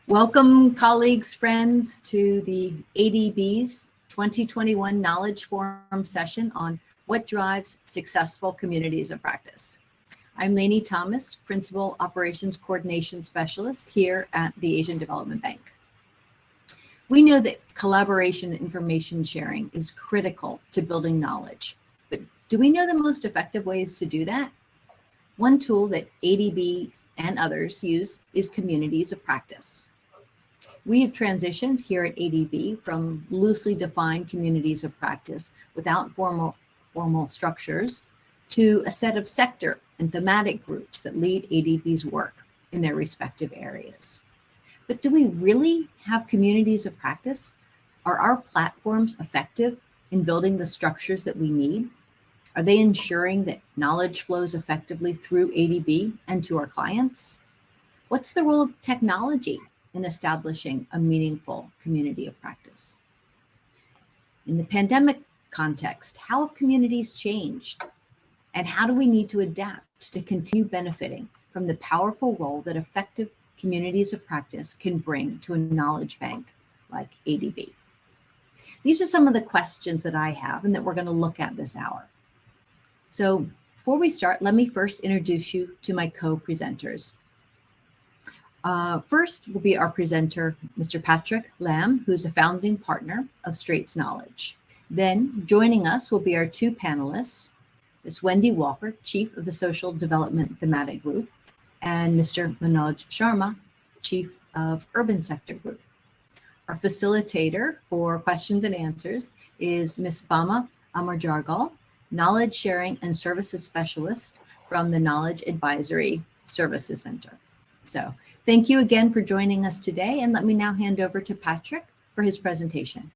Welcome, colleagues, friends, to the ADB's 2021 Knowledge Forum session on what drives successful communities of practice. I'm Lainey Thomas, Principal Operations Coordination Specialist here at the Asian Development Bank. We know that collaboration and information sharing is critical to building knowledge, but do we know the most effective ways to do that? One tool that ADB and others use is communities of practice. We have transitioned here at ADB from loosely defined communities of practice without formal structures to a set of sector and thematic groups that lead ADB's work in their respective areas. But do we really have communities of practice? Are our platforms effective in building the structures that we need? Are they ensuring that knowledge flows effectively through ADB and to our clients? What's the role of technology in establishing a meaningful community of practice? In the pandemic context, how have communities changed? And how do we need to adapt to continue benefiting from the powerful role that effective communities of practice can bring to a knowledge bank like ADB? These are some of the questions that I have and that we're going to look at this hour. So before we start, let me first introduce you to my co-presenters. First will be our presenter, Mr. Patrick Lamb, who's a founding partner of Straits Knowledge. Then joining us will be our two panelists, Ms. Wendy Walker, Chief of the Social Development Thematic Group, and Mr. Manoj Sharma, Chief of Urban Sector Group. Our facilitator for questions and answers is Ms. Bama Amarjargal, Knowledge Sharing and Services Specialist from the Knowledge Advisory Services Center. So thank you again for joining us today, and let me now hand over to Patrick for his presentation.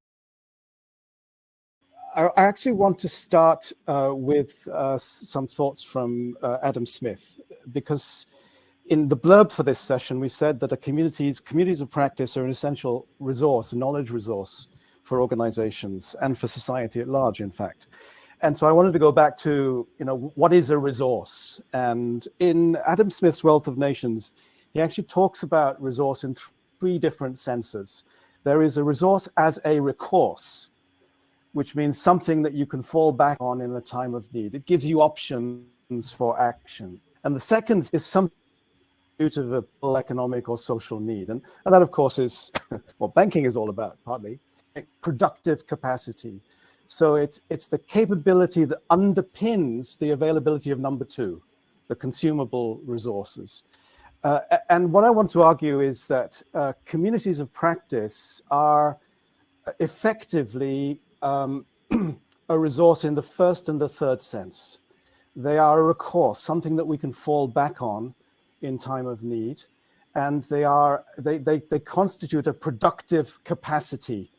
I actually want to start with some thoughts from Adam Smith, because in the blurb for this session, we said that communities of practice are an essential resource, a knowledge resource for organizations and for society at large, in fact. And so I wanted to go back to, what is a resource? And in Adam Smith's Wealth of Nations, he actually talks about resource in three different senses. There is a resource as a recourse, which means something that you can fall back on in a time of need. It gives you options for action. And the second is something due to the economic or social need. And that, of course, is what banking is all about, partly, productive capacity. So it's the capability that underpins the availability of number two, the consumable resources. And what I want to argue is that communities of practice are effectively a resource in the first and the third sense. They are a recourse, something that we can fall back on in time of need, and they constitute a productive capacity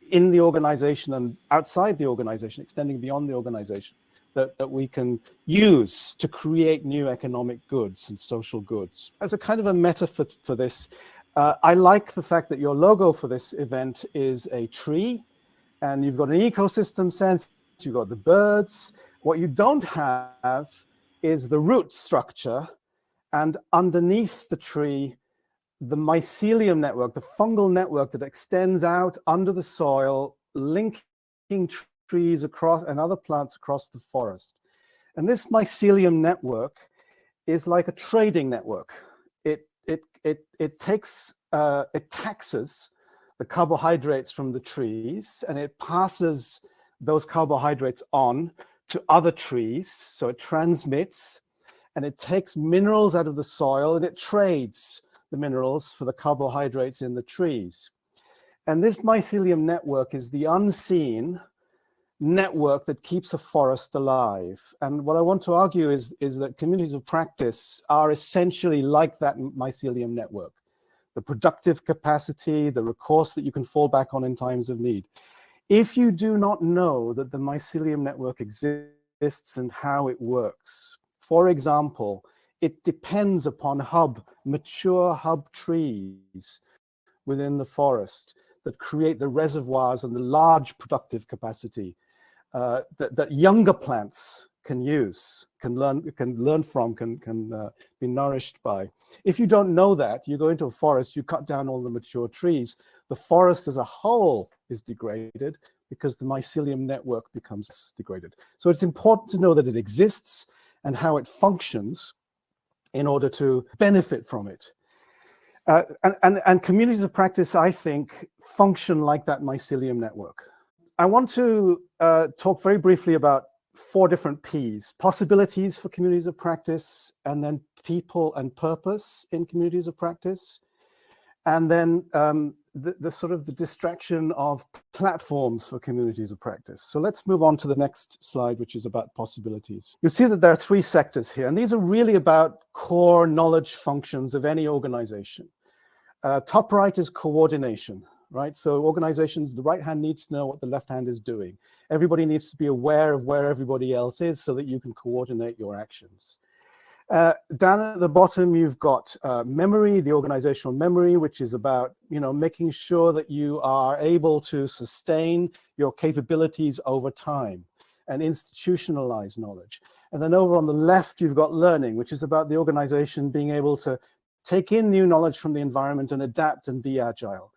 in the organization and outside the organization, extending beyond the organization, that we can use to create new economic goods and social goods. As a kind of a metaphor for this, I like the fact that your logo for this event is a tree, and you've got an ecosystem sense, you've got the birds. What you don't have is the root structure, and underneath the tree, the mycelium network, the fungal network that extends out under the soil, linking trees across and other plants across the forest. And this mycelium network is like a trading network. It taxes the carbohydrates from the trees, and it passes those carbohydrates on to other trees. So it transmits, and it takes minerals out of the soil, and it trades the minerals for the carbohydrates in the trees. And this mycelium network is the unseen network that keeps a forest alive. And what I want to argue is that communities of practice are essentially like that mycelium network. The productive capacity, the recourse that you can fall back on in times of need. If you do not know that the mycelium network exists and how it works, for example, it depends upon mature hub trees within the forest that create the reservoirs and the large productive capacity that younger plants can use, can learn from, can be nourished by. If you don't know that, you go into a forest, you cut down all the mature trees, the forest as a whole is degraded because the mycelium network becomes degraded. So it's important to know that it exists and how it functions in order to benefit from it. And communities of practice, I think, function like that mycelium network. I want to talk very briefly about 4 different P's: possibilities for communities of practice, and then people and purpose in communities of practice, and then the sort of the distraction of platforms for communities of practice. So let's move on to the next slide, which is about possibilities. You'll see that there are 3 sectors here, and these are really about core knowledge functions of any organization. Top right is coordination. Right? So organizations, the right hand needs to know what the left hand is doing. Everybody needs to be aware of where everybody else is so that you can coordinate your actions. Down at the bottom, you've got memory, the organizational memory, which is about, making sure that you are able to sustain your capabilities over time and institutionalize knowledge. And then over on the left, you've got learning, which is about the organization being able to take in new knowledge from the environment and adapt and be agile.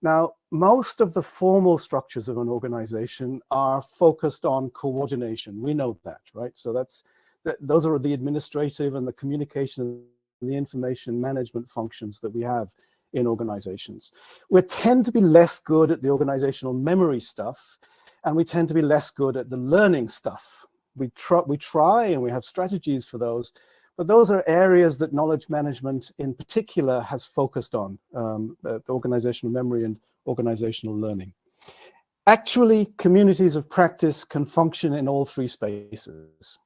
Now, most of the formal structures of an organization are focused on coordination. We know that, right? So those are the administrative and the communication and the information management functions that we have in organizations. We tend to be less good at the organizational memory stuff, and we tend to be less good at the learning stuff. We try and we have strategies for those, but those are areas that knowledge management in particular has focused on, the organizational memory and organizational learning. Actually, communities of practice can function in all 3 spaces.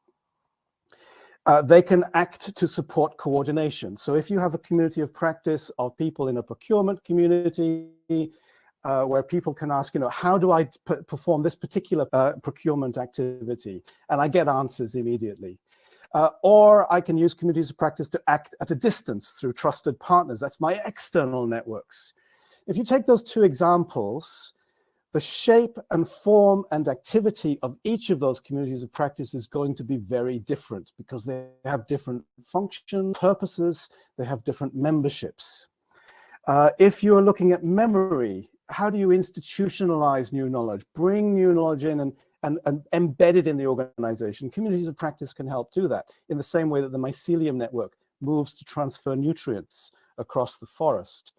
They can act to support coordination. So if you have a community of practice of people in a procurement community, where people can ask, how do I perform this particular procurement activity? And I get answers immediately. Or I can use communities of practice to act at a distance through trusted partners. That's my external networks. If you take those 2 examples, the shape and form and activity of each of those communities of practice is going to be very different because they have different functions, purposes, they have different memberships. If you're looking at memory, how do you institutionalize new knowledge, bring new knowledge in and embed it in the organization? Communities of practice can help do that in the same way that the mycelium network moves to transfer nutrients across the forest.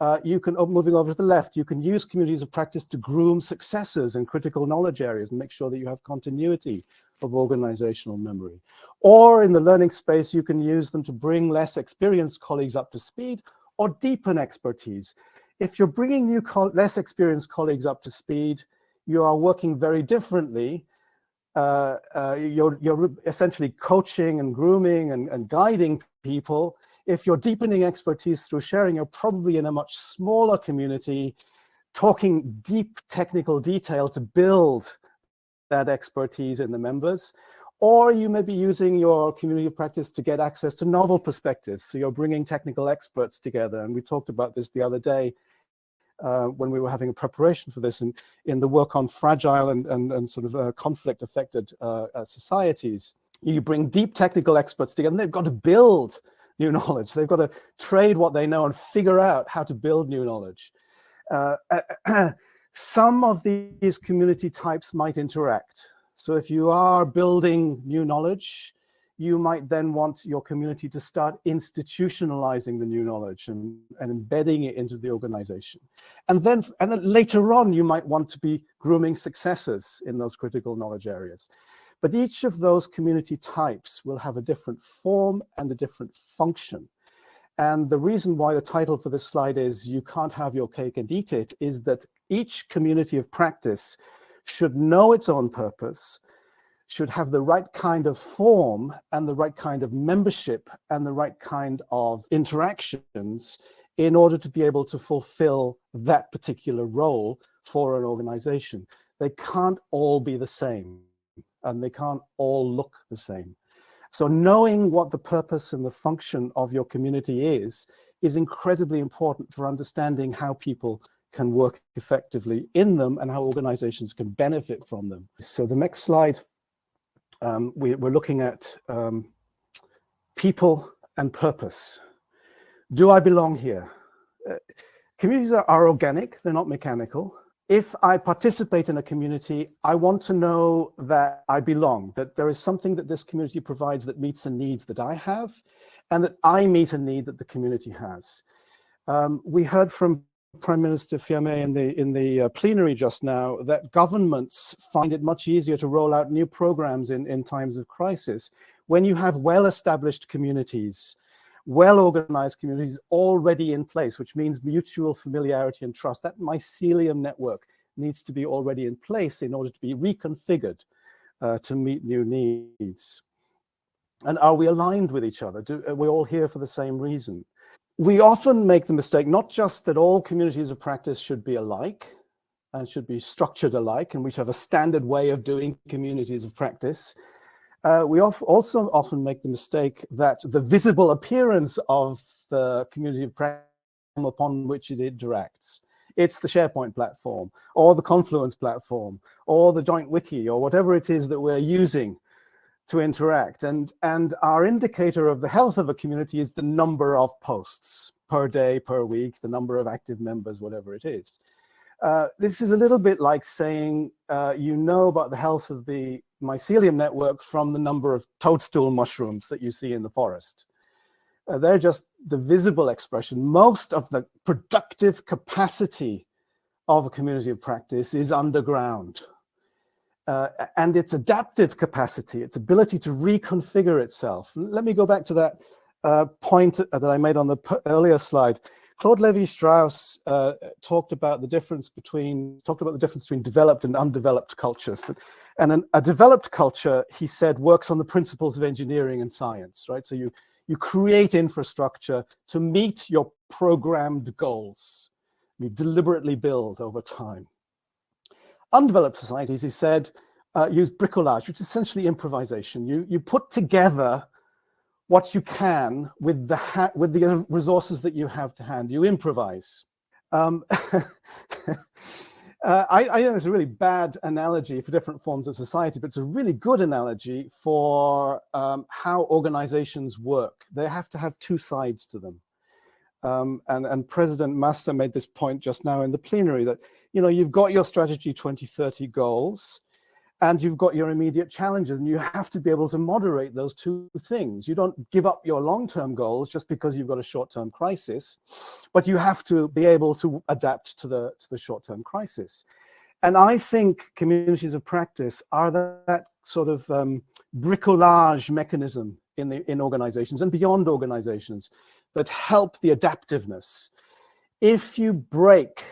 Moving over to the left, you can use communities of practice to groom successors in critical knowledge areas and make sure that you have continuity of organizational memory. Or in the learning space, you can use them to bring less experienced colleagues up to speed or deepen expertise. If you're bringing less experienced colleagues up to speed, you are working very differently. You're essentially coaching and grooming and guiding people. If you're deepening expertise through sharing, you're probably in a much smaller community, talking deep technical detail to build that expertise in the members. Or you may be using your community of practice to get access to novel perspectives. So you're bringing technical experts together. And we talked about this the other day when we were having a preparation for this in the work on fragile and sort of conflict-affected societies. You bring deep technical experts together, and they've got to build new knowledge. They've got to trade what they know and figure out how to build new knowledge. Some of these community types might interact. So if you are building new knowledge, you might then want your community to start institutionalizing the new knowledge and embedding it into the organization. And then later on, you might want to be grooming successors in those critical knowledge areas. But each of those community types will have a different form and a different function. And the reason why the title for this slide is "You Can't Have Your Cake and Eat It" is that each community of practice should know its own purpose, should have the right kind of form and the right kind of membership and the right kind of interactions in order to be able to fulfill that particular role for an organization. They can't all be the same, and they can't all look the same. So knowing what the purpose and the function of your community is incredibly important for understanding how people can work effectively in them and how organizations can benefit from them. So the next slide we're looking at people and purpose. Do I belong here? Communities are organic, they're not mechanical. If I participate in a community, I want to know that I belong, that there is something that this community provides that meets a need that I have, and that I meet a need that the community has. We heard from Prime Minister Fiamé in the plenary just now that governments find it much easier to roll out new programs in times of crisis when you have well-established communities, well-organized communities already in place, which means mutual familiarity and trust. That mycelium network needs to be already in place in order to be reconfigured to meet new needs. And are we aligned with each other? Are we all here for the same reason? We often make the mistake, not just that all communities of practice should be alike and should be structured alike, and we should have a standard way of doing communities of practice. We also often make the mistake that the visible appearance of the community of practice upon which it interacts, it's the SharePoint platform, or the Confluence platform, or the joint wiki, or whatever it is that we're using to interact. And our indicator of the health of a community is the number of posts per day, per week, the number of active members, whatever it is. This is a little bit like saying you know about the health of the mycelium network from the number of toadstool mushrooms that you see in the forest. They're just the visible expression. Most of the productive capacity of a community of practice is underground. And its adaptive capacity, its ability to reconfigure itself. Let me go back to that point that I made on the earlier slide. Claude Lévi-Strauss talked about the difference between developed and undeveloped cultures. And a developed culture, he said, works on the principles of engineering and science, right? So you create infrastructure to meet your programmed goals. You deliberately build over time. Undeveloped societies, he said, use bricolage, which is essentially improvisation. You put together what you can with the resources that you have to hand. You improvise. I think it's a really bad analogy for different forms of society, but it's a really good analogy for how organizations work. They have to have two sides to them. And President Massa made this point just now in the plenary that, you know, you've got your strategy 2030 goals and you've got your immediate challenges, and you have to be able to moderate those two things. You don't give up your long-term goals just because you've got a short-term crisis, but you have to be able to adapt to the short-term crisis. And I think communities of practice are that sort of bricolage mechanism in organizations and beyond organizations that help the adaptiveness. If you break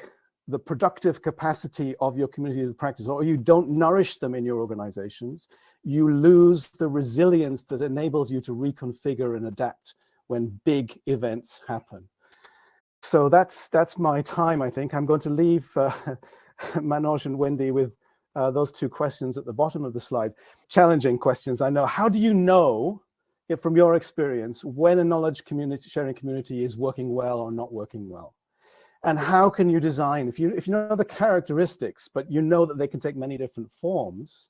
the productive capacity of your communities of practice, or you don't nourish them in your organizations, you lose the resilience that enables you to reconfigure and adapt when big events happen. So that's my time, I think. I'm going to leave Manoj and Wendy with those two questions at the bottom of the slide. Challenging questions, I know. How do you know, from your experience, when a knowledge sharing community is working well or not working well? And how can you design, if you know the characteristics, but you know that they can take many different forms,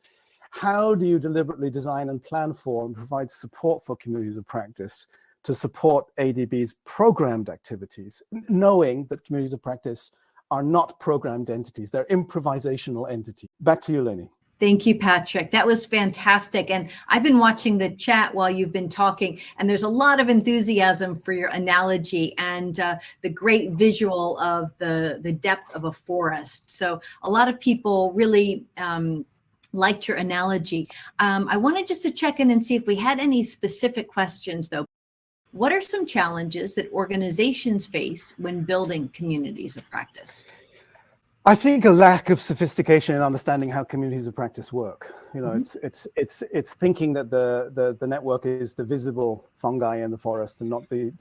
how do you deliberately design and plan for and provide support for communities of practice to support ADB's programmed activities, knowing that communities of practice are not programmed entities, they're improvisational entities? Back to you, Lenny. Thank you, Patrick. That was fantastic. And I've been watching the chat while you've been talking, and there's a lot of enthusiasm for your analogy and the great visual of the depth of a forest. So a lot of people really liked your analogy. I wanted just to check in and see if we had any specific questions, though. What are some challenges that organizations face when building communities of practice? I think a lack of sophistication in understanding how communities of practice work. You know, it's thinking that the network is the visible fungi in the forest and not the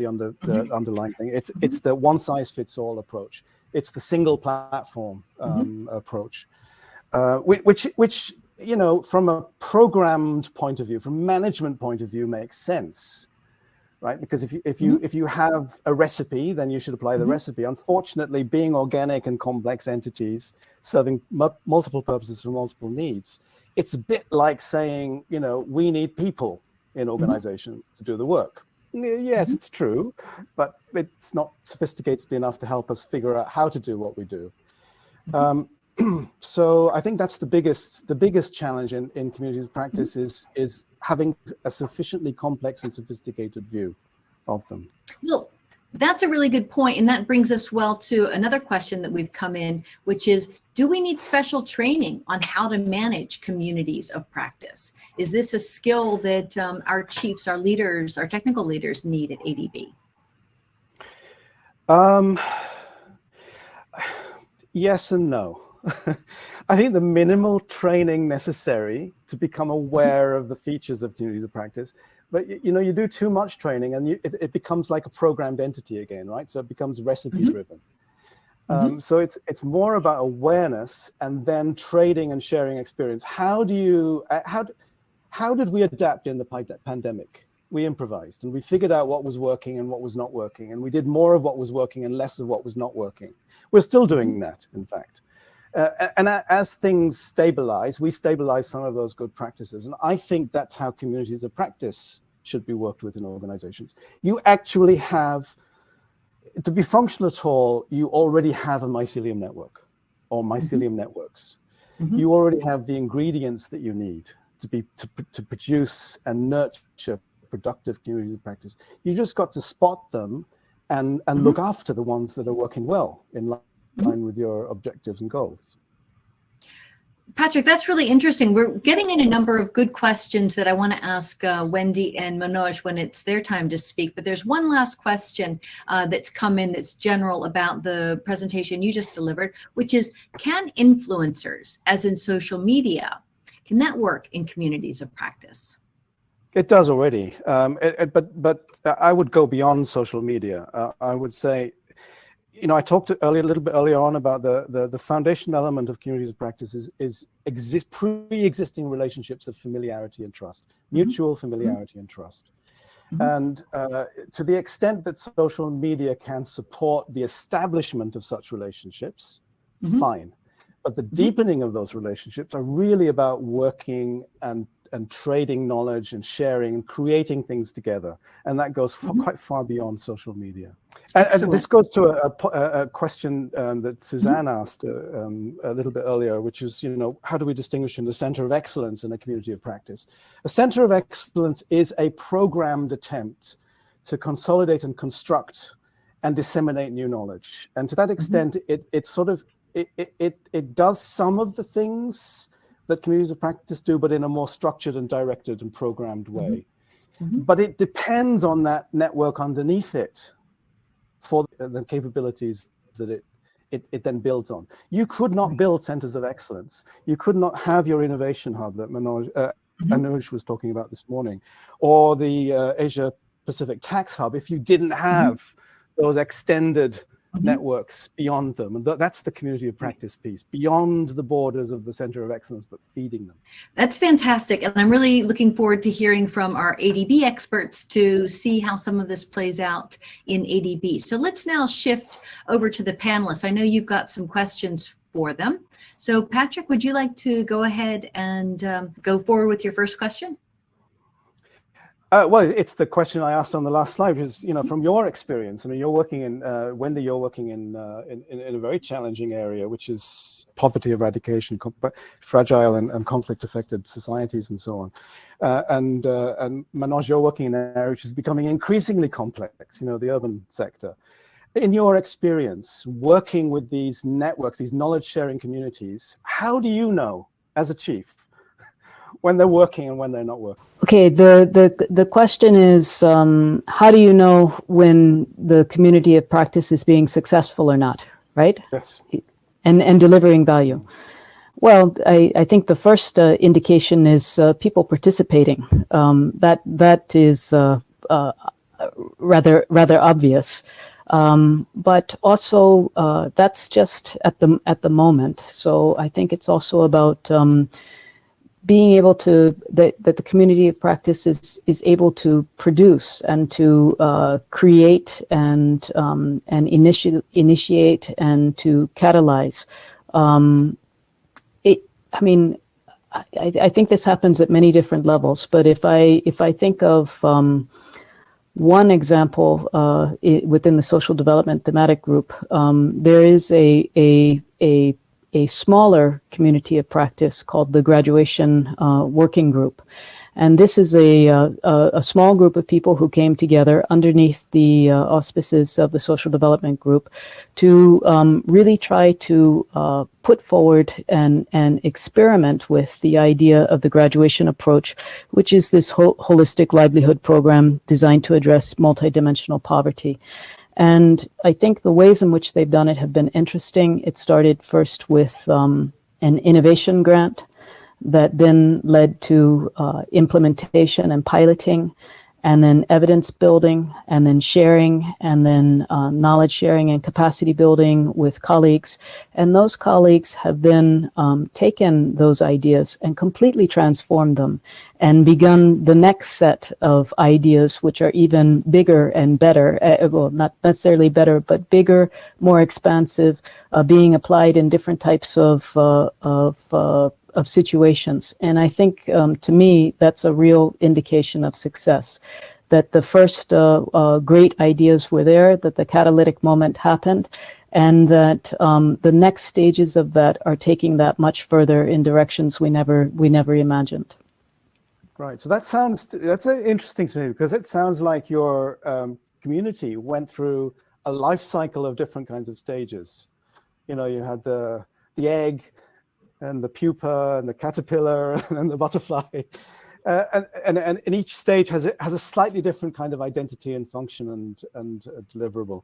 underlying thing. It's the one size fits all approach. It's the single platform approach, which you know, from a programmed point of view, from management point of view, makes sense. Right? Because if you have a recipe, then you should apply the recipe. Unfortunately, being organic and complex entities serving multiple purposes for multiple needs, it's a bit like saying, we need people in organizations to do the work. Yes, it's true, but it's not sophisticated enough to help us figure out how to do what we do. So I think that's the biggest challenge in communities of practice is having a sufficiently complex and sophisticated view of them. Well, that's a really good point, and that brings us well to another question that we've come in, which is, do we need special training on how to manage communities of practice? Is this a skill that our chiefs, our leaders, our technical leaders need at ADB? Yes and no. I think the minimal training necessary to become aware of the features of communities of practice, but you do too much training and it becomes like a programmed entity again, right? So it becomes recipe driven. So it's more about awareness and then trading and sharing experience. How did we adapt in the pandemic? We improvised and we figured out what was working and what was not working, and we did more of what was working and less of what was not working. We're still doing that, in fact. And as things stabilize, we stabilize some of those good practices. And I think that's how communities of practice should be worked with in organizations. You actually have, to be functional at all, you already have a mycelium network or mycelium networks. You already have the ingredients that you need to produce and nurture productive communities of practice. You just got to spot them and look after the ones that are working well in line with your objectives and goals. Patrick, that's really interesting. We're getting in a number of good questions that I want to ask Wendy and Manoj when it's their time to speak. But there's one last question that's come in that's general about the presentation you just delivered, which is, can influencers, as in social media, can that work in communities of practice? It does already, but I would go beyond social media. I would say, I talked a little bit earlier on about the foundational element of communities of practice is pre-existing relationships of familiarity and trust, mutual familiarity and trust. And to the extent that social media can support the establishment of such relationships, fine. But the deepening of those relationships are really about working and trading knowledge and sharing and creating things together. And that goes quite far beyond social media. And this goes to a question that Suzanne asked a little bit earlier, which is, how do we distinguish in the center of excellence in a community of practice? A center of excellence is a programmed attempt to consolidate and construct and disseminate new knowledge. And to that extent, it does some of the things that communities of practice do, but in a more structured and directed and programmed way. But it depends on that network underneath it for the capabilities that it then builds on. You could not build centers of excellence. You could not have your innovation hub that Manoj was talking about this morning, or the Asia Pacific Tax Hub if you didn't have those extended networks beyond them. And that's the community of practice piece, beyond the borders of the center of excellence, but feeding them. That's fantastic. And I'm really looking forward to hearing from our ADB experts to see how some of this plays out in ADB. So let's now shift over to the panelists. I know you've got some questions for them. So Patrick, would you like to go ahead and go forward with your first question? Well, it's the question I asked on the last slide, is, from your experience, I mean, you're working in, Wendy, you're working in a very challenging area, which is poverty eradication, fragile and conflict-affected societies and so on. And Manoj, you're working in an area which is becoming increasingly complex, the urban sector. In your experience, working with these networks, these knowledge-sharing communities, how do you know, as a chief, when they're working and when they're not working? Okay, the question is, how do you know when the community of practice is being successful or not, right? Yes. And delivering value. Well, I think the first indication is people participating. That is rather obvious. But also that's just at the moment. So I think it's also about being able to, that the community of practice is able to produce and to create and initiate and to catalyze. I think this happens at many different levels. But if I think of one example within the social development thematic group, there is a smaller community of practice called the graduation working group. And this is a small group of people who came together underneath the auspices of the social development group to really try to put forward and experiment with the idea of the graduation approach, which is this holistic livelihood program designed to address multidimensional poverty. And I think the ways in which they've done it have been interesting. It started first with an innovation grant that then led to implementation and piloting, and then evidence building, and then sharing, and then knowledge sharing and capacity building with colleagues. And those colleagues have then taken those ideas and completely transformed them and begun the next set of ideas, which are even bigger and better, well, not necessarily better, but bigger, more expansive, being applied in different types of situations. And I think, to me, that's a real indication of success, that the first great ideas were there, that the catalytic moment happened, and that the next stages of that are taking that much further in directions we never imagined. Right. So that's interesting to me, because it sounds like your community went through a life cycle of different kinds of stages. You know, you had the egg, and the pupa, and the caterpillar, and the butterfly, and each stage has a slightly different kind of identity and function and deliverable.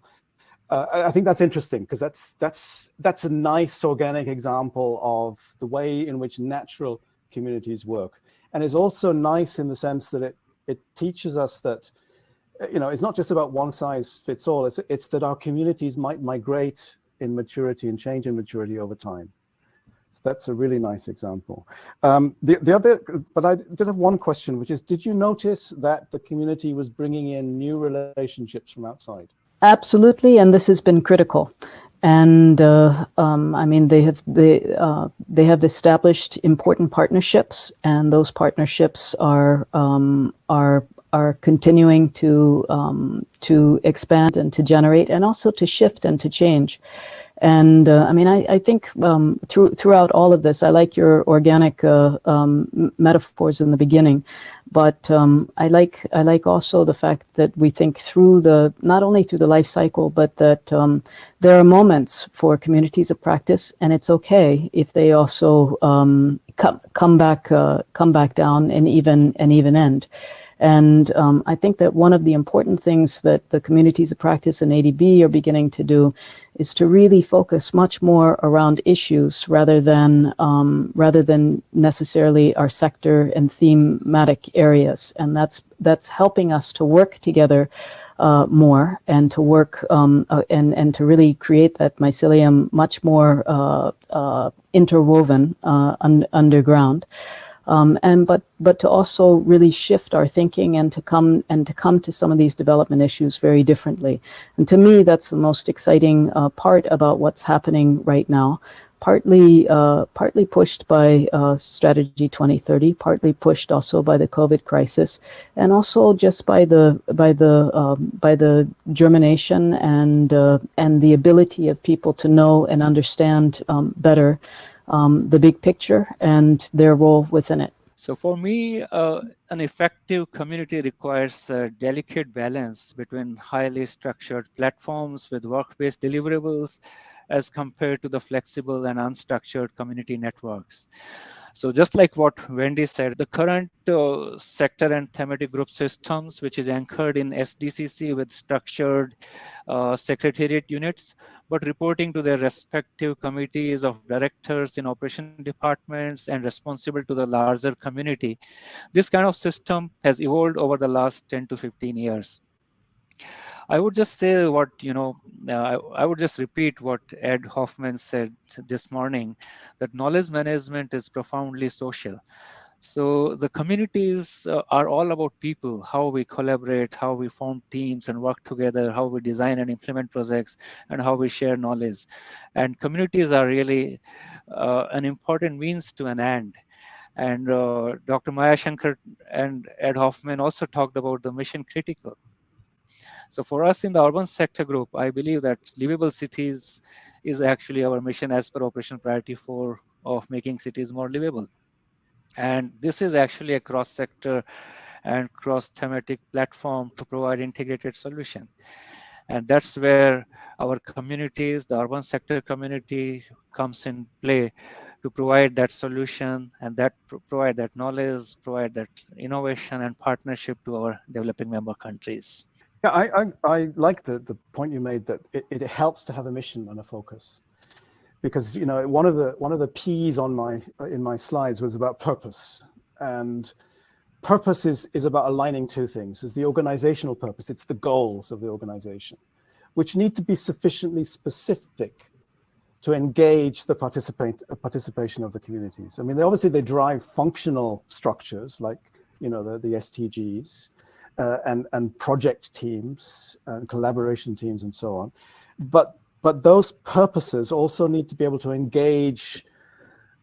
I think that's interesting, because that's a nice organic example of the way in which natural communities work, and it's also nice in the sense that it teaches us that, you know, it's not just about one size fits all. It's that our communities might migrate in maturity and change in maturity over time. That's a really nice example. The other, but I did have one question, which is, did you notice that the community was bringing in new relationships from outside? Absolutely, and this has been critical. And I mean, they have established important partnerships, and those partnerships are continuing to expand and to generate, and also to shift and to change. And I mean, I think throughout all of this, I like your organic metaphors in the beginning, but I like also the fact that we think through not only through the life cycle, but that there are moments for communities of practice, and it's okay if they also come back down and even end. And I think that one of the important things that the communities of practice and ADB are beginning to do is to really focus much more around issues rather than necessarily our sector and thematic areas. And that's helping us to work together more, and to work and to really create that mycelium much more interwoven underground. But to also really shift our thinking and to come to some of these development issues very differently. And to me, that's the most exciting part about what's happening right now. Partly pushed by Strategy 2030, partly pushed also by the COVID crisis, and also just by the germination and the ability of people to know and understand better the big picture and their role within it. So for me, an effective community requires a delicate balance between highly structured platforms with work-based deliverables as compared to the flexible and unstructured community networks. So just like what Wendy said, the current sector and thematic group systems, which is anchored in SDCC with structured secretariat units, but reporting to their respective committees of directors in operation departments and responsible to the larger community. This kind of system has evolved over the last 10 to 15 years. I would just say what, I would just repeat what Ed Hoffman said this morning, that knowledge management is profoundly social. So the communities are all about people, how we collaborate, how we form teams and work together, how we design and implement projects, and how we share knowledge. And communities are really an important means to an end. And Dr. Maya Shankar and Ed Hoffman also talked about the mission critical. So for us in the urban sector group, I believe that livable cities is actually our mission as per Operation Priority 4 of making cities more livable. And this is actually a cross-sector and cross-thematic platform to provide integrated solution. And that's where our communities, the urban sector community comes in play to provide that solution and that provide that knowledge, provide that innovation and partnership to our developing member countries. Yeah, I like the point you made that it helps to have a mission and a focus, because one of the P's on in my slides was about purpose, and purpose is about aligning two things. It's the organizational purpose, it's the goals of the organization, which need to be sufficiently specific to engage the participation of the communities. I mean, they drive functional structures like the STGs. And project teams and collaboration teams and so on, but those purposes also need to be able to engage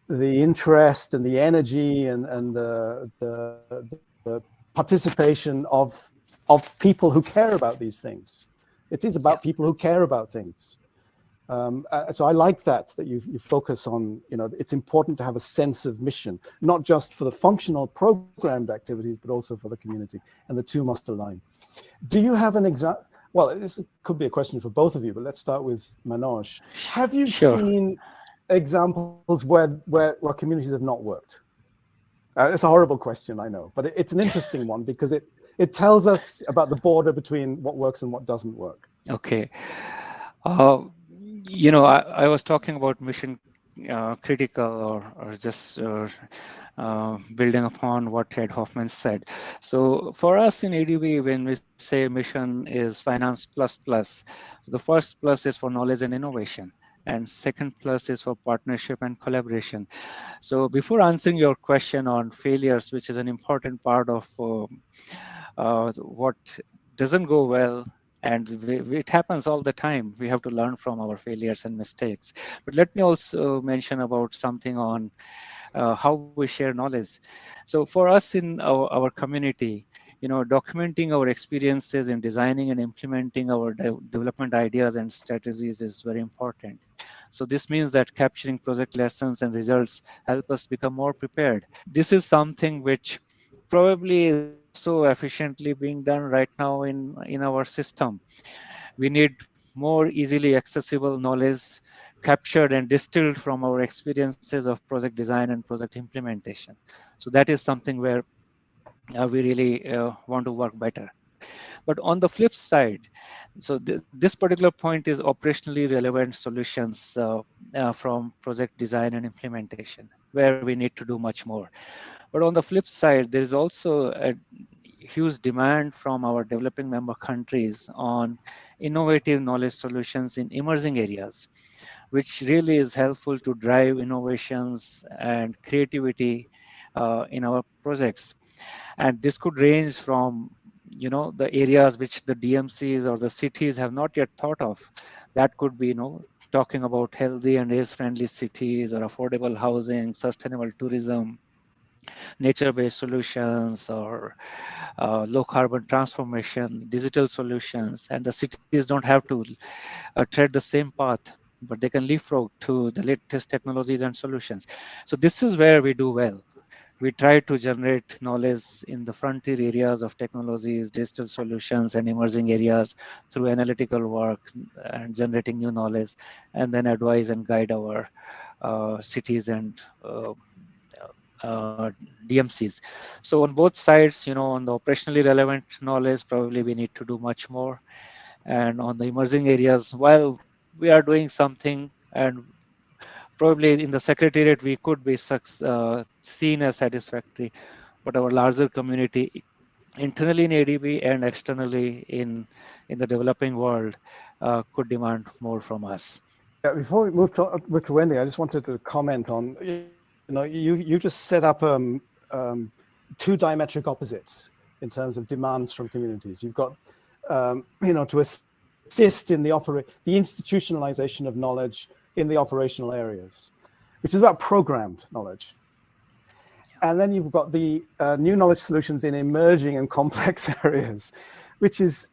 the interest and the energy and the participation of people who care about these things. It is about people who care about things. So I like that you focus on, it's important to have a sense of mission, not just for the functional programmed activities, but also for the community, and the two must align. Do you have an example? Well, this could be a question for both of you, but let's start with Manoj. Have you seen examples where communities have not worked? It's a horrible question, I know, but it's an interesting one because it tells us about the border between what works and what doesn't work. Okay. I was talking about mission critical or just building upon what Ed Hoffman said. So for us in ADB, when we say mission is finance plus plus, so the first plus is for knowledge and innovation, and second plus is for partnership and collaboration. So before answering your question on failures, which is an important part of what doesn't go well, and it happens all the time. We have to learn from our failures and mistakes. But let me also mention about something on how we share knowledge. So for us in our community, documenting our experiences in designing and implementing our development ideas and strategies is very important. So this means that capturing project lessons and results help us become more prepared. This is something which probably is so efficiently being done right now in our system. We need more easily accessible knowledge captured and distilled from our experiences of project design and project implementation. So that is something where we really want to work better. But on the flip side, so this particular point is operationally relevant solutions from project design and implementation, where we need to do much more. But on the flip side, there is also a huge demand from our developing member countries on innovative knowledge solutions in emerging areas, which really is helpful to drive innovations and creativity in our projects. And this could range from the areas which the DMCs or the cities have not yet thought of. That could be talking about healthy and age-friendly cities or affordable housing, sustainable tourism, nature-based solutions, or low carbon transformation, digital solutions. And the cities don't have to tread the same path, but they can leapfrog to the latest technologies and solutions. So this is where we do well. We try to generate knowledge in the frontier areas of technologies, digital solutions, and emerging areas through analytical work and generating new knowledge, and then advise and guide our cities and DMCs. So on both sides, on the operationally relevant knowledge, probably we need to do much more. And on the emerging areas, while we are doing something, and probably in the secretariat, we could be seen as satisfactory, but our larger community internally in ADB and externally in the developing world could demand more from us. Yeah, before we move to Wendy, I just wanted to comment on, you just set up two diametric opposites in terms of demands from communities. You've got, to assist in the institutionalization of knowledge in the operational areas, which is about programmed knowledge. And then you've got the new knowledge solutions in emerging and complex areas, which is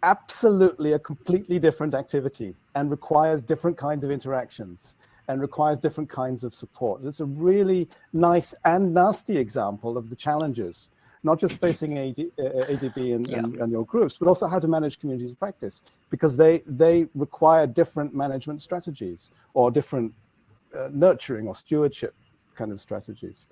absolutely a completely different activity and requires different kinds of interactions and requires different kinds of support. It's a really nice and nasty example of the challenges, not just facing ADB and your groups, but also how to manage communities of practice, because they require different management strategies or different nurturing or stewardship kind of strategies.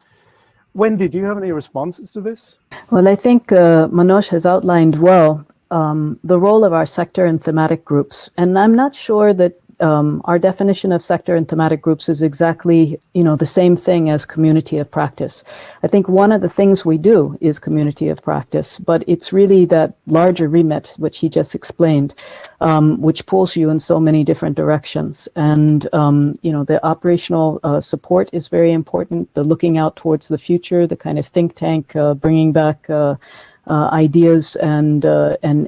Wendy, do you have any responses to this? Well, I think Manoj has outlined well the role of our sector and thematic groups. And I'm not sure that our definition of sector and thematic groups is exactly, the same thing as community of practice. I think one of the things we do is community of practice, but it's really that larger remit, which he just explained, which pulls you in so many different directions. And, the operational support is very important. The looking out towards the future, the kind of think tank, bringing back ideas and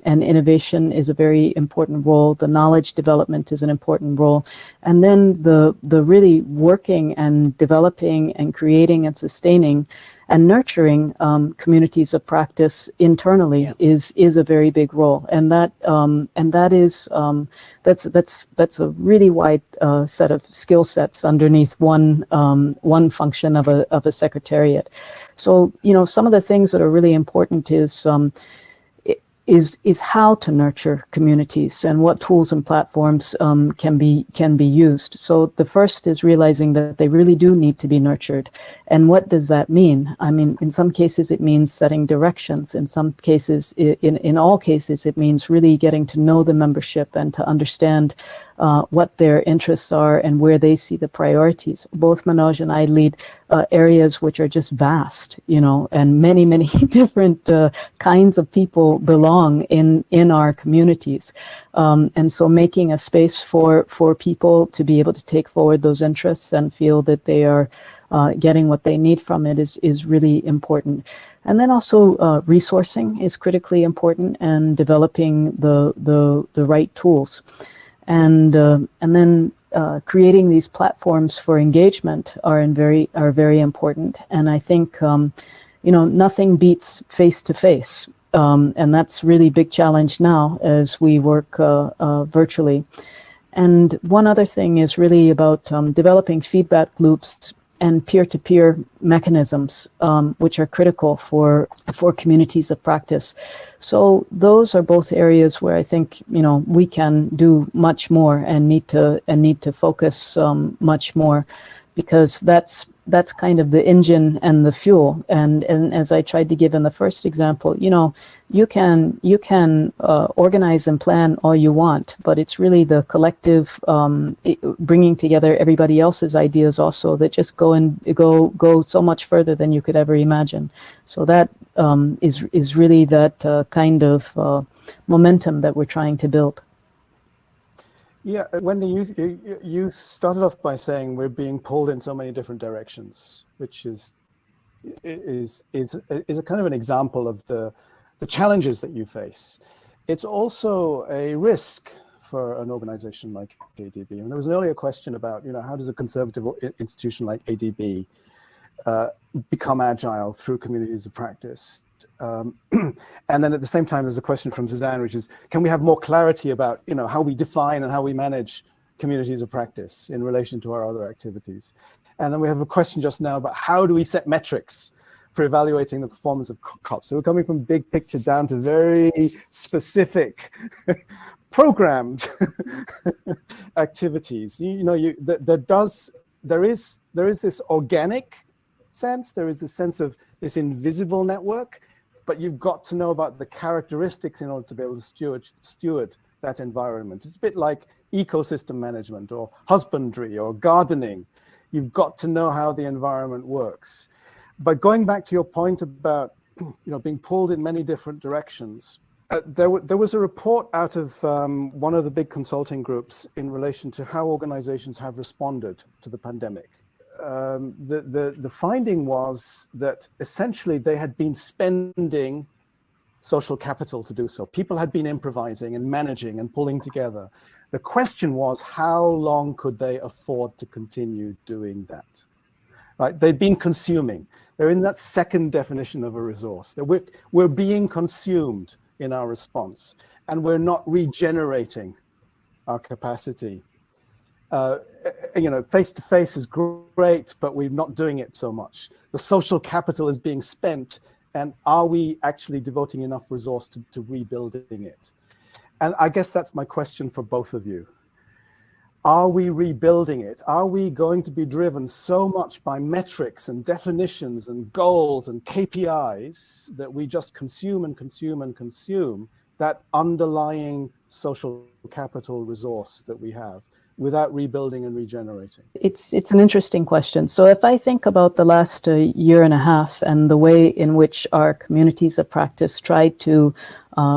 innovation is a very important role. The knowledge development is an important role. And then the really working and developing and creating and sustaining and nurturing communities of practice internally is a very big role. And that is that's a really wide set of skill sets underneath one function of a secretariat. So, some of the things that are really important is how to nurture communities and what tools and platforms can be used. So the first is realizing that they really do need to be nurtured. And what does that mean? I mean, in some cases it means setting directions. In some cases, in all cases, it means really getting to know the membership and to understand what their interests are and where they see the priorities. Both Manoj and I lead areas which are just vast, and many, many different kinds of people belong in our communities. And so making a space for people to be able to take forward those interests and feel that they are getting what they need from it is really important. And then also resourcing is critically important, and developing the right tools. And then creating these platforms for engagement are very important. And I think nothing beats face to face, and that's really big challenge now as we work virtually. And one other thing is really about developing feedback loops and peer-to-peer mechanisms, which are critical for communities of practice. So those are both areas where I think we can do much more and need to focus much more, because that's kind of the engine and the fuel. And as I tried to give in the first example, you can organize and plan all you want, but it's really the collective bringing together everybody else's ideas also that just go so much further than you could ever imagine. So that is really that kind of momentum that we're trying to build. Yeah, Wendy, you started off by saying we're being pulled in so many different directions, which is a kind of an example of the challenges that you face. It's also a risk for an organization like ADB. And there was an earlier question about, how does a conservative institution like ADB become agile through communities of practice? And then at the same time, there's a question from Suzanne, which is, can we have more clarity about, how we define and how we manage communities of practice in relation to our other activities? And then we have a question just now about how do we set metrics for evaluating the performance of COPs? So we're coming from big picture down to very specific programmed activities. There is this organic sense, there is this sense of this invisible network, but you've got to know about the characteristics in order to be able to steward that environment. It's a bit like ecosystem management or husbandry or gardening. You've got to know how the environment works. But going back to your point about being pulled in many different directions, there was a report out of one of the big consulting groups in relation to how organizations have responded to the pandemic. The finding was that essentially they had been spending social capital to do so. People had been improvising and managing and pulling together. The question was, how long could they afford to continue doing that? right? They've been consuming. They're in that second definition of a resource. That we're being consumed in our response, and we're not regenerating our capacity. You know, face-to-face is great, but we're not doing it so much. The social capital is being spent, and are we actually devoting enough resource to rebuilding it? And I guess that's my question for both of you. Are we rebuilding it? Are we going to be driven so much by metrics and definitions and goals and KPIs that we just consume and consume and consume that underlying social capital resource that we have without rebuilding and regenerating? It's an interesting question. So if I think about the last year and a half and the way in which our communities of practice tried to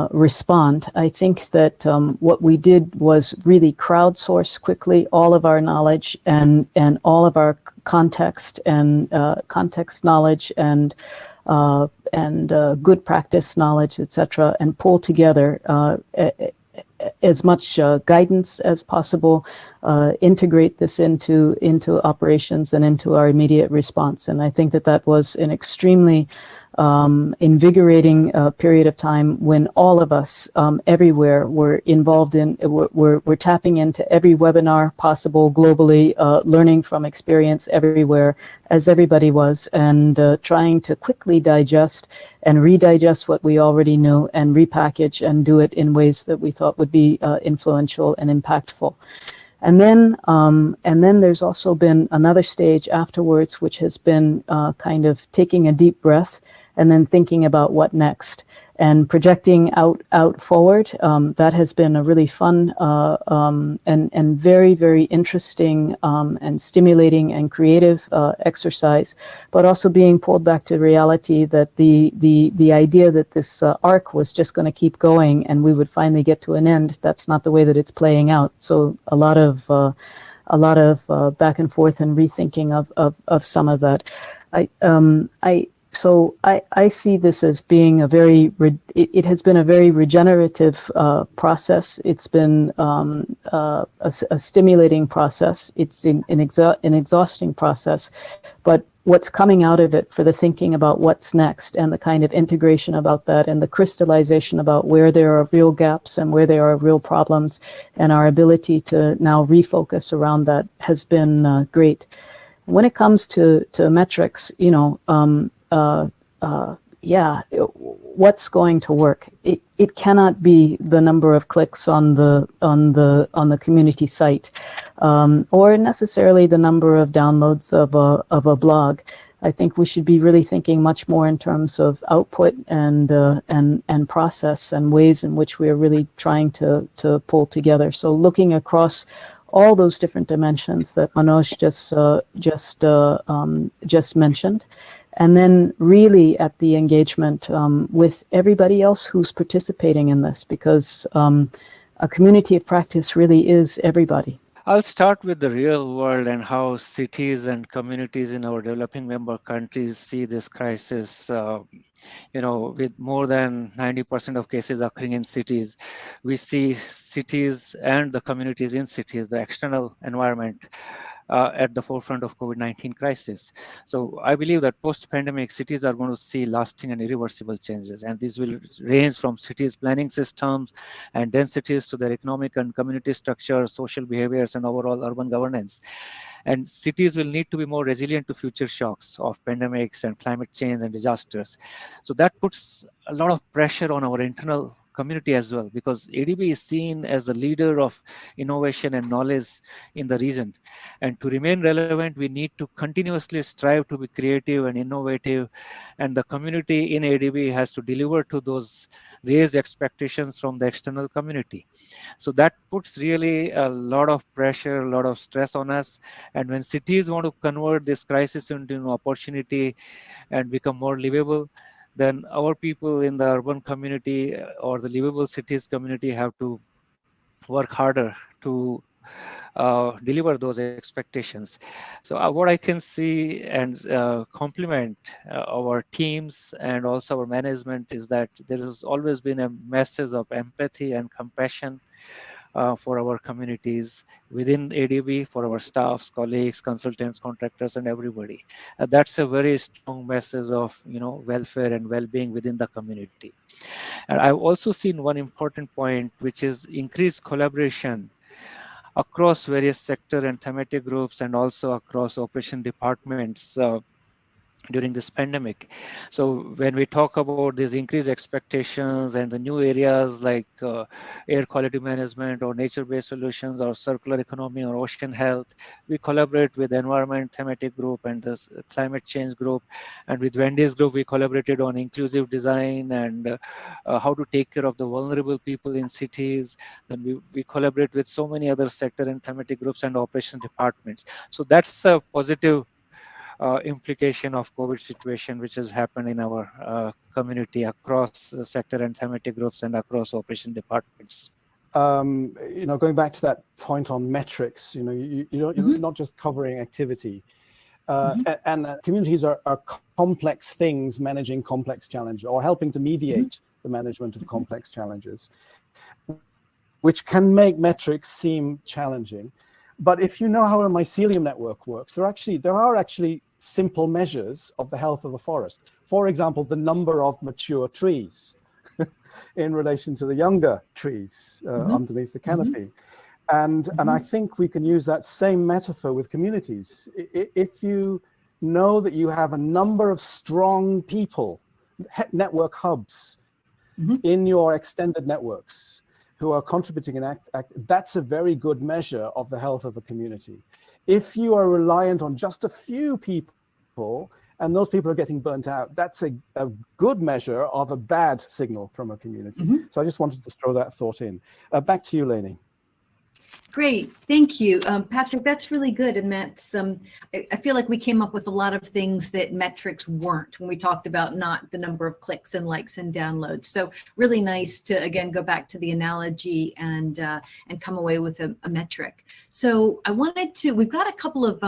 respond, I think that what we did was really crowdsource quickly all of our knowledge and all of our context and context knowledge and good practice knowledge, etc., and pull together as much guidance as possible, integrate this into operations and into our immediate response. And I think that was an extremely invigorating period of time when all of us everywhere were involved in, we're tapping into every webinar possible globally, learning from experience everywhere as everybody was, and trying to quickly digest and redigest what we already knew and repackage and do it in ways that we thought would be influential and impactful. And then there's also been another stage afterwards, which has been kind of taking a deep breath and then thinking about what next and projecting out forward. That has been a really fun and very, very interesting and stimulating and creative exercise, but also being pulled back to reality that the idea that this arc was just going to keep going and we would finally get to an end, that's not the way that it's playing out. So a lot of back and forth and rethinking of some of that. So I see this as being it has been a very regenerative process. It's been a stimulating process. It's an exhausting process, but what's coming out of it for the thinking about what's next and the kind of integration about that and the crystallization about where there are real gaps and where there are real problems and our ability to now refocus around that has been great. When it comes to metrics, you know, what's going to work? It cannot be the number of clicks on the community site, or necessarily the number of downloads of a blog. I think we should be really thinking much more in terms of output and process and ways in which we are really trying to pull together. So looking across all those different dimensions that Manoj just mentioned, and then really at the engagement with everybody else who's participating in this, because a community of practice really is everybody. I'll start with the real world and how cities and communities in our developing member countries see this crisis. You know, with more than 90% of cases occurring in cities, we see cities and the communities in cities, the external environment, at the forefront of COVID-19 crisis. So I believe that post-pandemic cities are going to see lasting and irreversible changes, and these will range from cities' planning systems and densities to their economic and community structure, social behaviors, and overall urban governance. And cities will need to be more resilient to future shocks of pandemics and climate change and disasters. So that puts a lot of pressure on our internal community as well, because ADB is seen as the leader of innovation and knowledge in the region. And to remain relevant, we need to continuously strive to be creative and innovative. And the community in ADB has to deliver to those raised expectations from the external community. So that puts really a lot of pressure, a lot of stress on us. And when cities want to convert this crisis into an opportunity and become more livable, then our people in the urban community or the livable cities community have to work harder to deliver those expectations. So what I can see and complement our teams and also our management is that there has always been a message of empathy and compassion for our communities within ADB, for our staffs, colleagues, consultants, contractors, and everybody. That's a very strong message of welfare and well-being within the community. And I've also seen one important point, which is increased collaboration across various sector and thematic groups, and also across operation departments during this pandemic. So when we talk about these increased expectations and the new areas like air quality management or nature-based solutions or circular economy or ocean health, we collaborate with environment thematic group and the climate change group, and with Wendy's group we collaborated on inclusive design and how to take care of the vulnerable people in cities. Then we collaborate with so many other sector and thematic groups and operation departments. So that's a positive implication of COVID situation, which has happened in our community across sector and thematic groups and across operation departments. Going back to that point on metrics, you're not just covering activity, and communities are complex things managing complex challenges, or helping to mediate the management of complex challenges, which can make metrics seem challenging. But if you know how a mycelium network works, there are actually simple measures of the health of the forest. For example, the number of mature trees in relation to the younger trees underneath the canopy. And I think we can use that same metaphor with communities. If you know that you have a number of strong people, network hubs in your extended networks who are contributing and that's a very good measure of the health of the community. If you are reliant on just a few people and those people are getting burnt out, that's a good measure of a bad signal from a community. So I just wanted to throw that thought in. Back to you, Lainey. Great, thank you. Patrick, that's really good. And that's, I feel like we came up with a lot of things that metrics weren't when we talked about not the number of clicks and likes and downloads. So really nice to, again, go back to the analogy and come away with a metric. So I wanted to, we've got a couple of,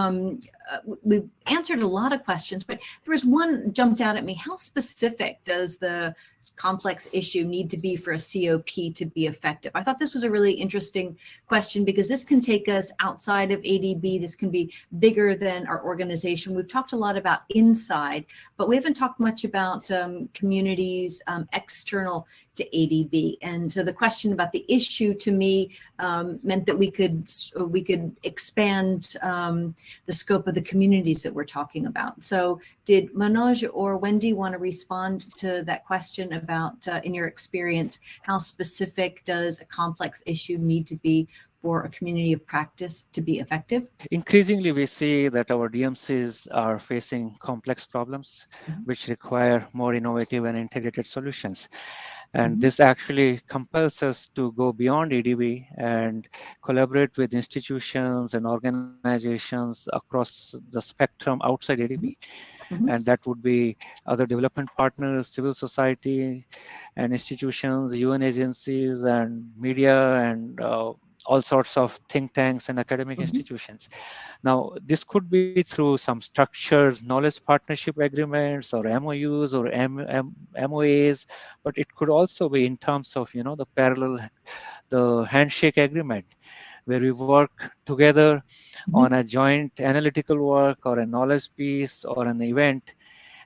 we've answered a lot of questions, but there was one jumped out at me. How specific does the complex issue need to be for a COP to be effective? I thought this was a really interesting question because this can take us outside of ADB. This can be bigger than our organization. We've talked a lot about inside, but we haven't talked much about communities external to ADB. And so the question about the issue to me meant that we could expand the scope of the communities that we're talking about. So did Manoj or Wendy want to respond to that question about, in your experience, how specific does a complex issue need to be for a community of practice to be effective? Increasingly, we see that our DMCs are facing complex problems which require more innovative and integrated solutions. And this actually compels us to go beyond ADB and collaborate with institutions and organizations across the spectrum outside ADB. And that would be other development partners, civil society and institutions, UN agencies and media and all sorts of think tanks and academic institutions. Now, this could be through some structured knowledge partnership agreements or MOUs or MOAs, but it could also be in terms of, the handshake agreement, where we work together on a joint analytical work or a knowledge piece or an event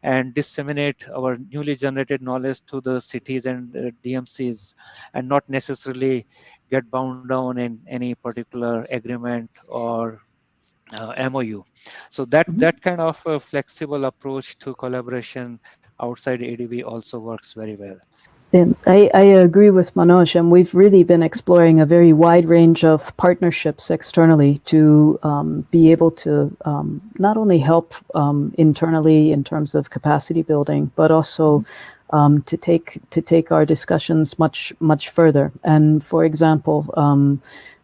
and disseminate our newly generated knowledge to the cities and DMCs, and not necessarily get bound down in any particular agreement or MOU. So that kind of a flexible approach to collaboration outside ADB also works very well. I agree with Manoj, and we've really been exploring a very wide range of partnerships externally to be able to not only help internally in terms of capacity building, but also to take our discussions much further. And for example,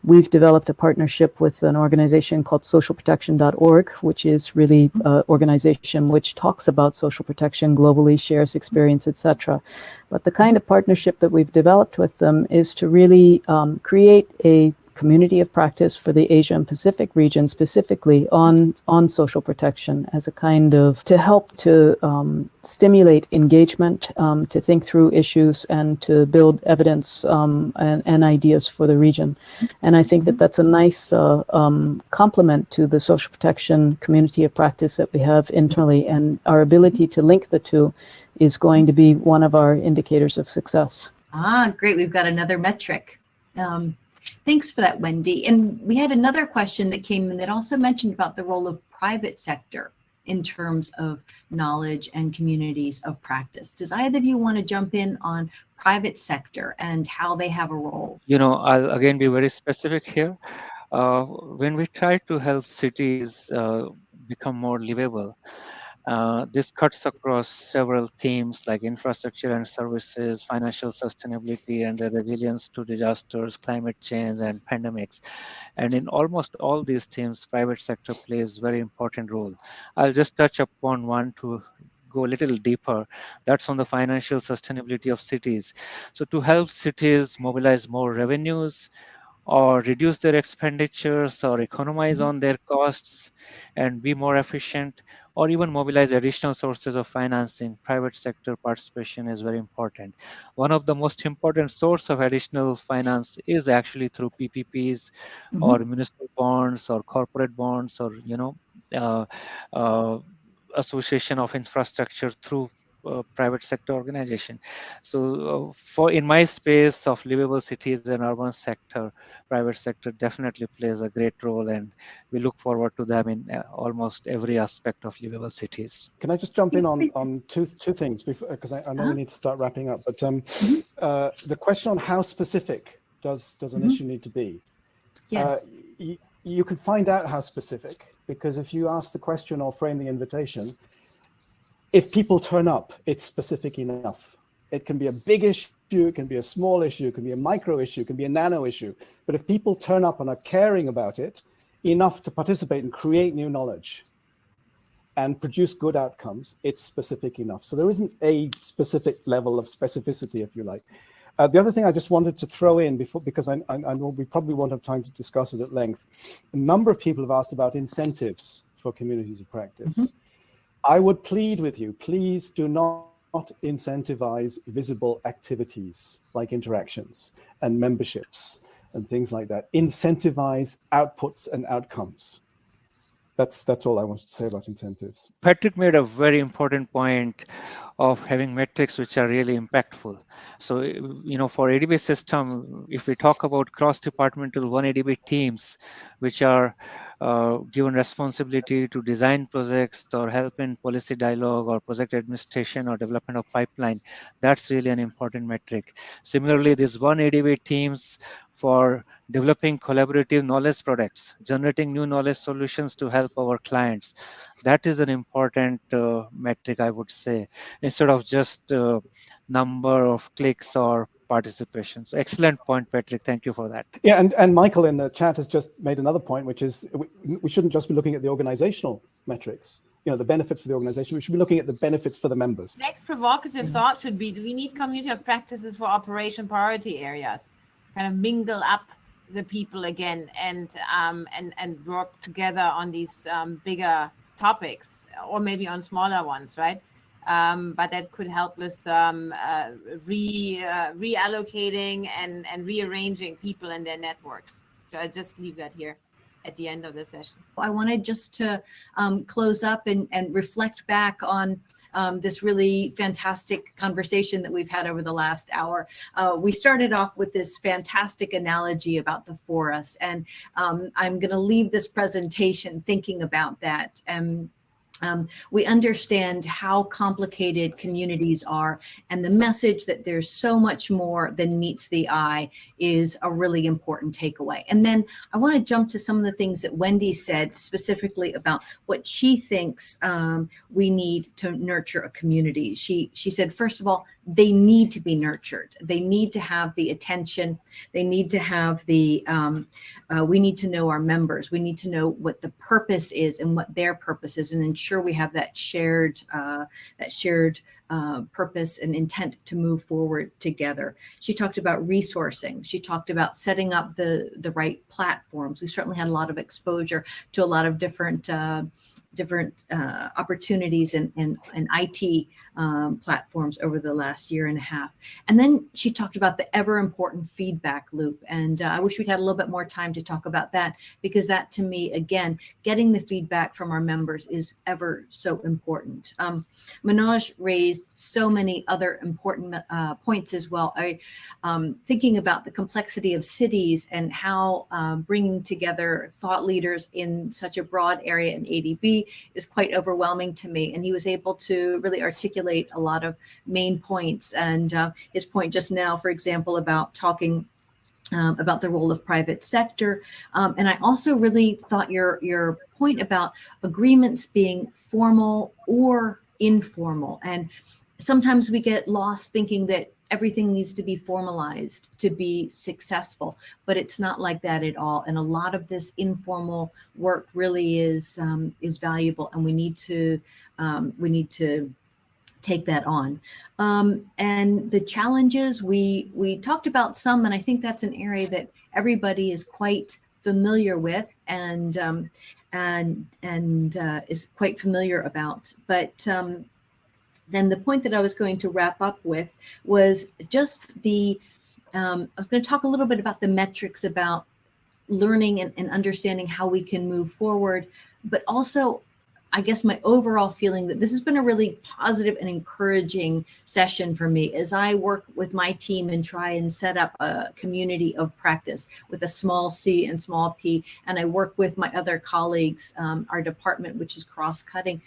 we've developed a partnership with an organization called socialprotection.org, which is really an organization which talks about social protection globally, shares experience, etc. But the kind of partnership that we've developed with them is to really create a community of practice for the Asia and Pacific region specifically on social protection as a kind of to help to stimulate engagement, to think through issues and to build evidence and ideas for the region. And I think that that's a nice complement to the social protection community of practice that we have internally, and our ability to link the two is going to be one of our indicators of success. Ah, great. We've got another metric. Thanks for that, Wendy. And we had another question that came in that also mentioned about the role of private sector in terms of knowledge and communities of practice. Does either of you want to jump in on private sector and how they have a role? I'll again be very specific here. When we try to help cities become more livable, this cuts across several themes like infrastructure and services, financial sustainability, and the resilience to disasters, climate change, and pandemics. And in almost all these themes, private sector plays a very important role. I'll just touch upon one to go a little deeper. That's on the financial sustainability of cities. So to help cities mobilize more revenues, or reduce their expenditures, or economize on their costs and be more efficient, or even mobilize additional sources of financing, private sector participation is very important. One of the most important source of additional finance is actually through PPPs or municipal bonds or corporate bonds, or association of infrastructure through private sector organization. So for in my space of livable cities and urban sector, private sector definitely plays a great role, and we look forward to them in almost every aspect of livable cities. Can I just jump in on two things before, because I know we need to start wrapping up, but the question on how specific does an issue need to be? Yes. You can find out how specific, because if you ask the question or frame the invitation, if people turn up, it's specific enough. It can be a big issue, it can be a small issue, it can be a micro issue, it can be a nano issue. But if people turn up and are caring about it enough to participate and create new knowledge and produce good outcomes, it's specific enough. So there isn't a specific level of specificity, if you like. The other thing I just wanted to throw in before, because I know we probably won't have time to discuss it at length. A number of people have asked about incentives for communities of practice. I would plead with you, please do not incentivize visible activities like interactions and memberships and things like that. Incentivize outputs and outcomes. That's all I wanted to say about incentives. Patrick made a very important point of having metrics which are really impactful. So, for ADB system, if we talk about cross-departmental 1ADB teams, which are given responsibility to design projects or help in policy dialogue or project administration or development of pipeline, that's really an important metric. Similarly, these 1ADB teams for developing collaborative knowledge products, generating new knowledge solutions to help our clients. That is an important metric, I would say, instead of just number of clicks or participation. So excellent point, Patrick. Thank you for that. Yeah, and Michael in the chat has just made another point, which is we shouldn't just be looking at the organizational metrics, the benefits for the organization. We should be looking at the benefits for the members. Next provocative thought should be, do we need community of practices for operation priority areas? Kind of mingle up the people again and work together on these bigger topics, or maybe on smaller ones, right? But that could help with reallocating and rearranging people in their networks. So I just leave that here at the end of the session. I wanted just to close up and reflect back on this really fantastic conversation that we've had over the last hour. We started off with this fantastic analogy about the forest, and I'm going to leave this presentation thinking about that. We understand how complicated communities are, and the message that there's so much more than meets the eye is a really important takeaway. And then I want to jump to some of the things that Wendy said specifically about what she thinks we need to nurture a community. She said, first of all, they need to be nurtured. They need to have the attention. They need to have the, we need to know our members. We need to know what the purpose is and what their purpose is, and ensure we have that shared purpose and intent to move forward together. She talked about resourcing. She talked about setting up the right platforms. We certainly had a lot of exposure to a lot of different opportunities in IT platforms over the last year and a half. And then she talked about the ever important feedback loop. And I wish we'd had a little bit more time to talk about that, because that, to me, again, getting the feedback from our members is ever so important. Manoj raised so many other important points as well. Thinking about the complexity of cities and how bringing together thought leaders in such a broad area in ADB is quite overwhelming to me. And he was able to really articulate a lot of main points. And his point just now, for example, about talking about the role of private sector. And I also really thought your point about agreements being formal or informal. And sometimes we get lost thinking that everything needs to be formalized to be successful, but it's not like that at all. And a lot of this informal work really is valuable, and we need to take that on. And the challenges, we talked about some, and I think that's an area that everybody is quite familiar with and is quite familiar about. But then the point that I was going to wrap up with was just I was going to talk a little bit about the metrics about learning and understanding how we can move forward, but also, I guess, my overall feeling that this has been a really positive and encouraging session for me as I work with my team and try and set up a community of practice with a small c and small p. And I work with my other colleagues, our department, which is cross-cutting.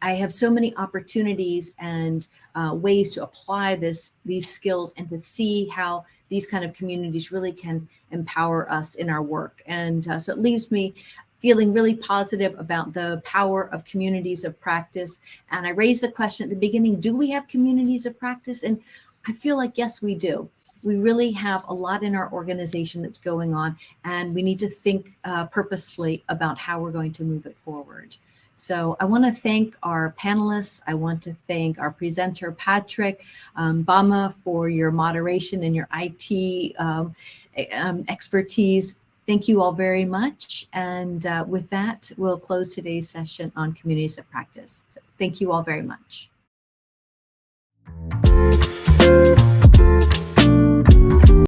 I have so many opportunities and ways to apply these skills and to see how these kind of communities really can empower us in our work. And so it leaves me feeling really positive about the power of communities of practice. And I raised the question at the beginning, do we have communities of practice? And I feel like, yes, we do. We really have a lot in our organization that's going on, and we need to think purposefully about how we're going to move it forward. So I want to thank our panelists. I want to thank our presenter, Patrick, Bama, for your moderation and your IT expertise. Thank you all very much. And with that, we'll close today's session on communities of practice. So thank you all very much.